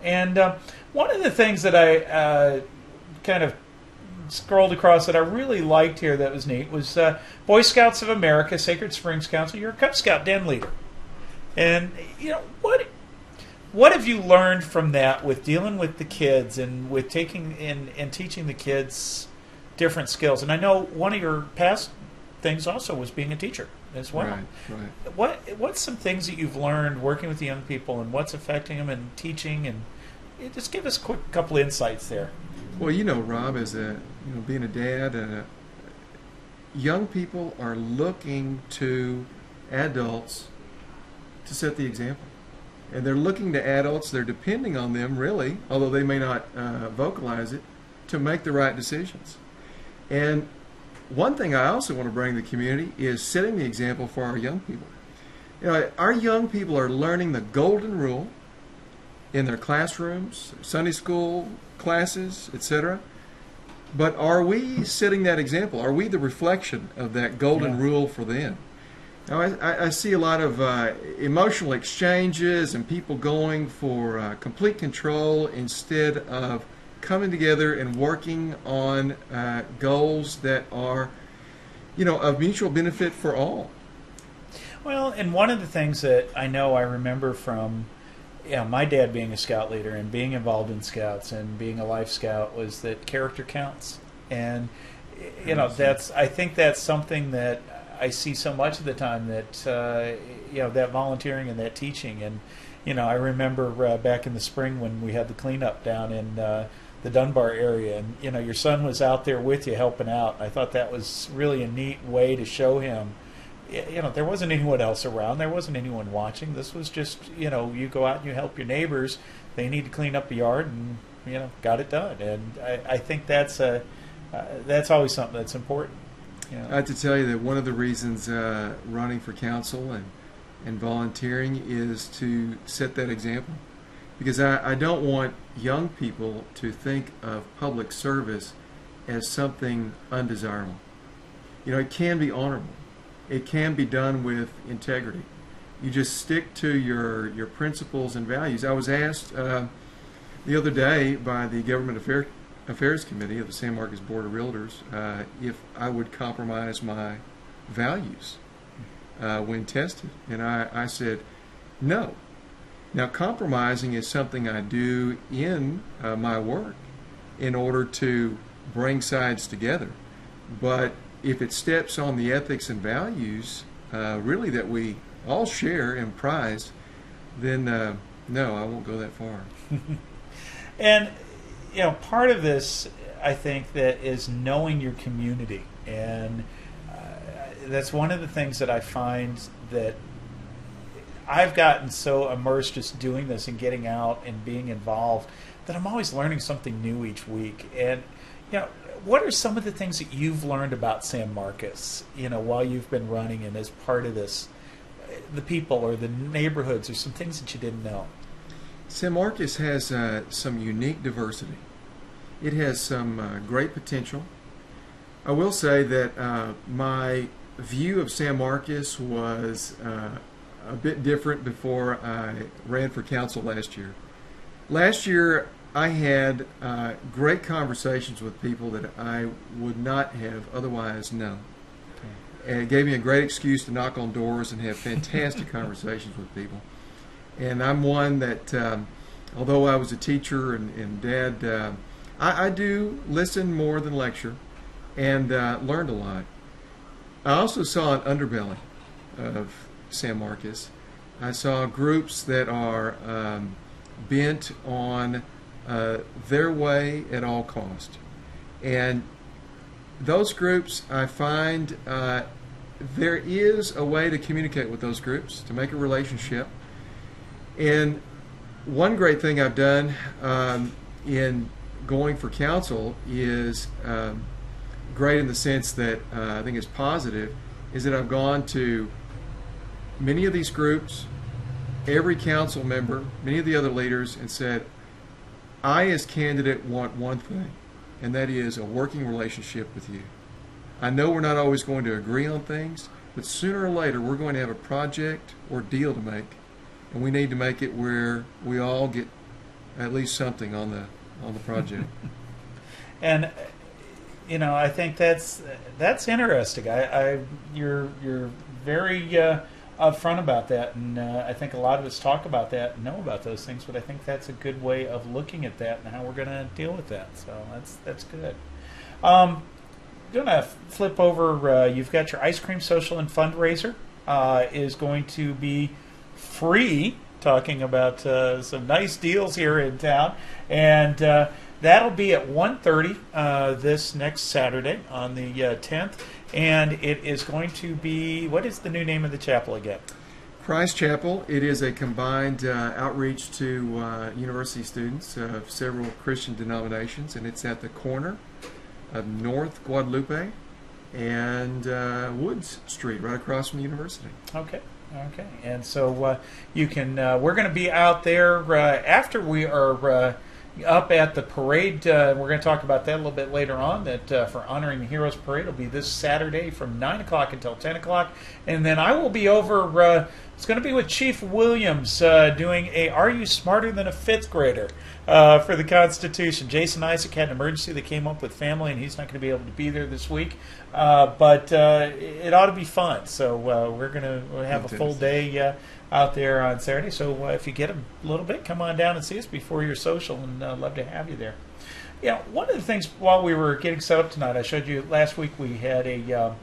And one of the things that I kind of scrolled across that I really liked here that was neat was Boy Scouts of America, Sacred Springs Council. You're a Cub Scout den leader. And, what have you learned from that with dealing with the kids and with taking and teaching the kids different skills? And I know one of your past things also was being a teacher as well. Right. What's some things that you've learned working with the young people and what's affecting them and teaching? And just give us a quick couple insights there. Well, Rob, as being a dad, young people are looking to adults to set the example. And they're looking to adults, they're depending on them, really, although they may not vocalize it, to make the right decisions. And one thing I also want to bring to the community is setting the example for our young people. Our young people are learning the golden rule in their classrooms, Sunday school classes, etc. But are we setting that example? Are we the reflection of that golden rule for them? Now, I see a lot of emotional exchanges and people going for complete control instead of coming together and working on goals that are, of mutual benefit for all. Well, and one of the things that I remember from my dad being a scout leader and being involved in scouts and being a life scout was that character counts. And, I think that's something that I see so much of the time that that volunteering and that teaching. And I remember back in the spring when we had the cleanup down in the Dunbar area, and your son was out there with you helping out. I thought that was really a neat way to show him. There wasn't anyone else around. There wasn't anyone watching. This was just you go out and you help your neighbors. They need to clean up the yard, and got it done. And I think that's always something that's important. I have to tell you that one of the reasons running for council and volunteering is to set that example. Because I don't want young people to think of public service as something undesirable. It can be honorable. It can be done with integrity. You just stick to your principles and values. I was asked the other day by the Government Affairs Committee of the San Marcos Board of Realtors if I would compromise my values when tested. And I said, no. Now, compromising is something I do in my work in order to bring sides together. But if it steps on the ethics and values really that we all share and prize, then no, I won't go that far. And part of this, I think, that is knowing your community, and that's one of the things that I find that I've gotten so immersed just doing this and getting out and being involved that I'm always learning something new each week. And what are some of the things that you've learned about San Marcos, while you've been running and as part of this, the people or the neighborhoods, or some things that you didn't know? San Marcos has some unique diversity. It has some great potential. I will say that my view of San Marcos was a bit different before I ran for council last year. Last year, I had great conversations with people that I would not have otherwise known. And it gave me a great excuse to knock on doors and have fantastic conversations with people. And I'm one that, although I was a teacher and dad, I do listen more than lecture, and learned a lot. I also saw an underbelly of San Marcos. I saw groups that are bent on their way at all cost. And those groups, I find there is a way to communicate with those groups, to make a relationship. And one great thing I've done in going for council is great in the sense that I think is positive, is that I've gone to many of these groups, every council member, many of the other leaders, and said, I as candidate want one thing, and that is a working relationship with you. I know we're not always going to agree on things, but sooner or later we're going to have a project or deal to make, and we need to make it where we all get at least something on the project. And I think that's interesting. You're very upfront about that, and I think a lot of us talk about that and know about those things. But I think that's a good way of looking at that and how we're going to deal with that. So that's good. Going to flip over. You've got your ice cream social and fundraiser is going to be free. Talking about some nice deals here in town, and that'll be at 1:30 this next Saturday on the 10th, and it is going to be, what is the new name of the chapel again? Christ Chapel. It is a combined outreach to university students of several Christian denominations, and it's at the corner of North Guadalupe and Woods Street, right across from the university. Okay. And so you can. We're going to be out there after we are up at the parade. We're going to talk about that a little bit later on. That for Honoring the Heroes Parade will be this Saturday from 9 o'clock until 10 o'clock, and then I will be over. It's going to be with Chief Williams doing a "Are You Smarter Than a Fifth Grader?" For the Constitution. Jason Isaac had an emergency that came up with family, and he's not going to be able to be there this week. But it ought to be fun. So we're going to have a full day out there on Saturday. So if you get a little bit, come on down and see us before your social, and love to have you there. One of the things while we were getting set up tonight, I showed you last week we had a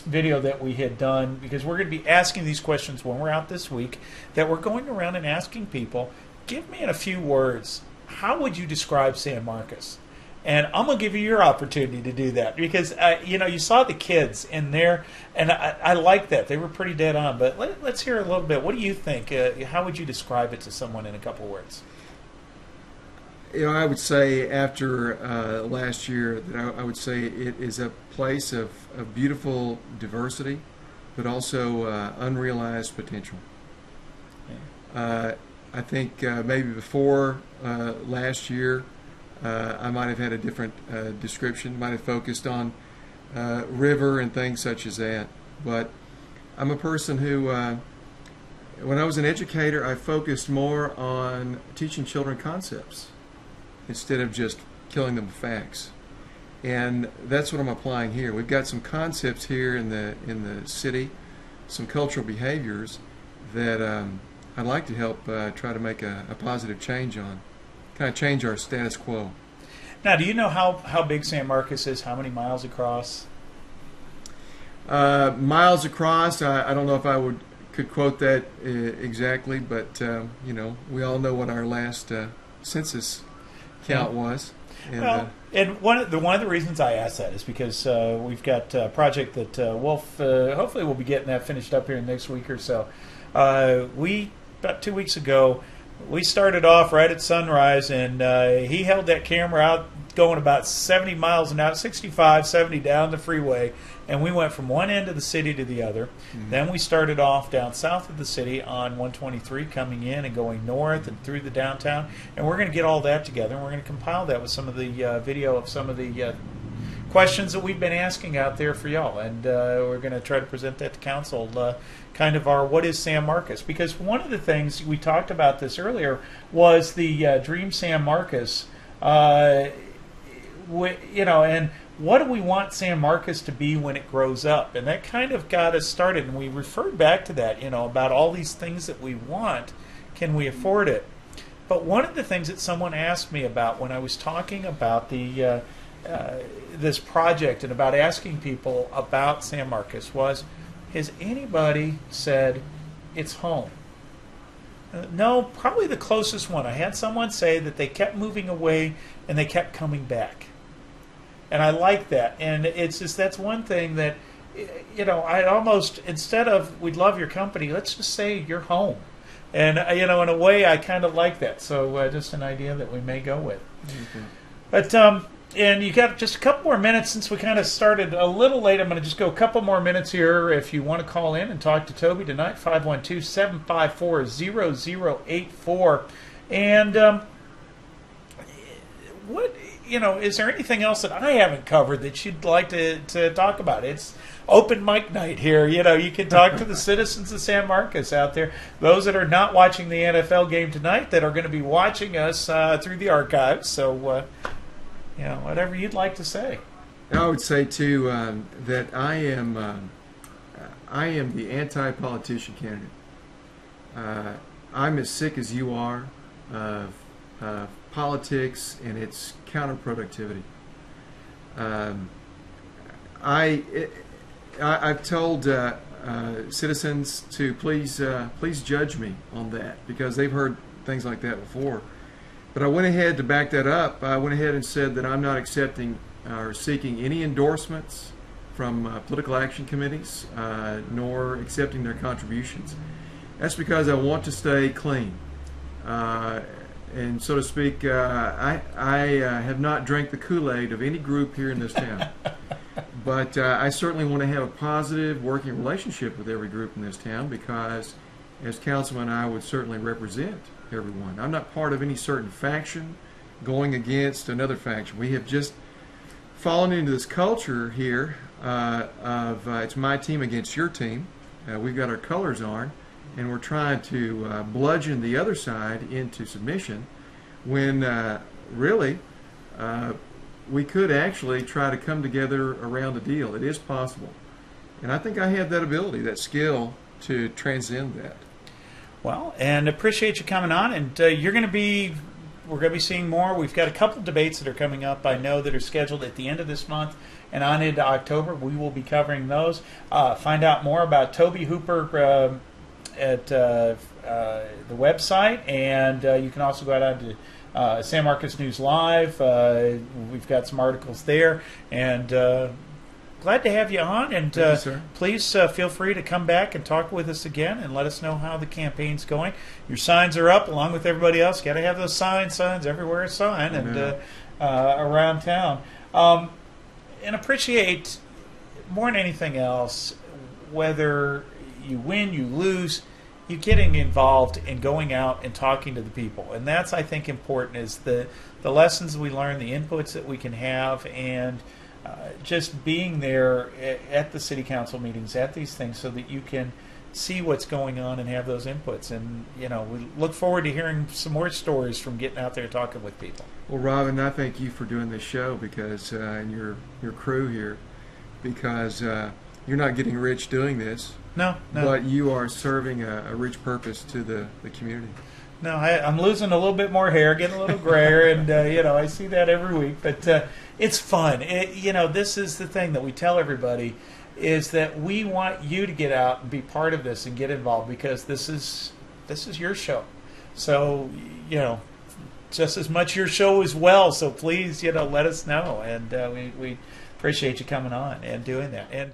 video that we had done, because we're going to be asking these questions when we're out this week, that we're going around and asking people, give me in a few words, how would you describe San Marcos? And I'm going to give you your opportunity to do that, because you saw the kids in there, and I like that. They were pretty dead on. But let's hear a little bit. What do you think? How would you describe it to someone in a couple words? I would say after last year that I would say it is a place of beautiful diversity, but also unrealized potential. Yeah. I think maybe before last year, I might have had a different description, might have focused on river and things such as that. But I'm a person who, when I was an educator, I focused more on teaching children concepts instead of just killing them with facts. And that's what I'm applying here. We've got some concepts here in the city, some cultural behaviors that I'd like to help try to make a positive change on, kind of change our status quo. Now, do you know how big San Marcos is? How many miles across? Miles across, I don't know if I could quote that exactly, but we all know what our last census count was. And, and one of the reasons I asked that is because we've got a project that Wolf hopefully we'll be getting that finished up here next week or so. About 2 weeks ago, we started off right at sunrise, and he held that camera out going about 70 miles an hour, 65, 70 down the freeway, and we went from one end of the city to the other. Mm-hmm. Then we started off down south of the city on 123, coming in and going north and through the downtown, and we're going to get all that together, and we're going to compile that with some of the video of some of the questions that we've been asking out there for y'all, and we're going to try to present that to council, kind of our what is San Marcos, because one of the things we talked about this earlier was the Dream San Marcos, and what do we want San Marcos to be when it grows up, and that kind of got us started, and we referred back to that, about all these things that we want, can we afford it? But one of the things that someone asked me about when I was talking about the this project and about asking people about San Marcos was, has anybody said it's home? No, probably the closest one. I had someone say that they kept moving away and they kept coming back. And I like that. And it's just, that's one thing that, I'd almost, instead of we'd love your company, let's just say you're home. And, in a way, I kind of like that. So just an idea that we may go with. Mm-hmm. But, and you got just a couple more minutes since we kind of started a little late. I'm going to just go a couple more minutes here. If you want to call in and talk to Toby tonight, 512-754-0084. And what, is there anything else that I haven't covered that you'd like to talk about? open mic night here. You can talk to the citizens of San Marcos out there, those that are not watching the NFL game tonight that are going to be watching us through the archives. So, whatever you'd like to say. I would say too that I am the anti-politician candidate. I'm as sick as you are of politics and its counterproductivity. I've told citizens to please judge me on that, because they've heard things like that before. But I went ahead to back that up. I went ahead and said that I'm not accepting or seeking any endorsements from political action committees, nor accepting their contributions. That's because I want to stay clean. And so to speak, I have not drank the Kool-Aid of any group here in this town. But I certainly want to have a positive working relationship with every group in this town, because as councilman I would certainly represent everyone. I'm not part of any certain faction going against another faction. We have just fallen into this culture here of it's my team against your team. We've got our colors on, and we're trying to bludgeon the other side into submission, when really we could actually try to come together around a deal. It is possible. And I think I have that ability, that skill to transcend that. Well, and appreciate you coming on. And we're going to be seeing more. We've got a couple debates that are coming up, I know, that are scheduled at the end of this month and on into October. We will be covering those. Find out more about Toby Hooper at the website, and you can also go out to San Marcos News Live. We've got some articles there, and glad to have you on. And Thank you, sir. Please feel free to come back and talk with us again, and let us know how the campaign's going. Your signs are up along with everybody else. Got to have those signs everywhere, a sign, and around town. And appreciate more than anything else, whether you win, you lose, you getting involved and going out and talking to the people. And that's, I think, important, is the lessons we learn, the inputs that we can have, and just being there at the city council meetings, at these things, so that you can see what's going on and have those inputs. And, we look forward to hearing some more stories from getting out there talking with people. Well, Robin, I thank you for doing this show, because and your crew here, because you're not getting rich doing this. No. But you are serving a rich purpose to the community. No, I'm losing a little bit more hair, getting a little grayer, and I see that every week. But it's fun. This is the thing that we tell everybody, is that we want you to get out and be part of this and get involved, because this is your show. So just as much your show as well. So please let us know, and we appreciate you coming on and doing that. And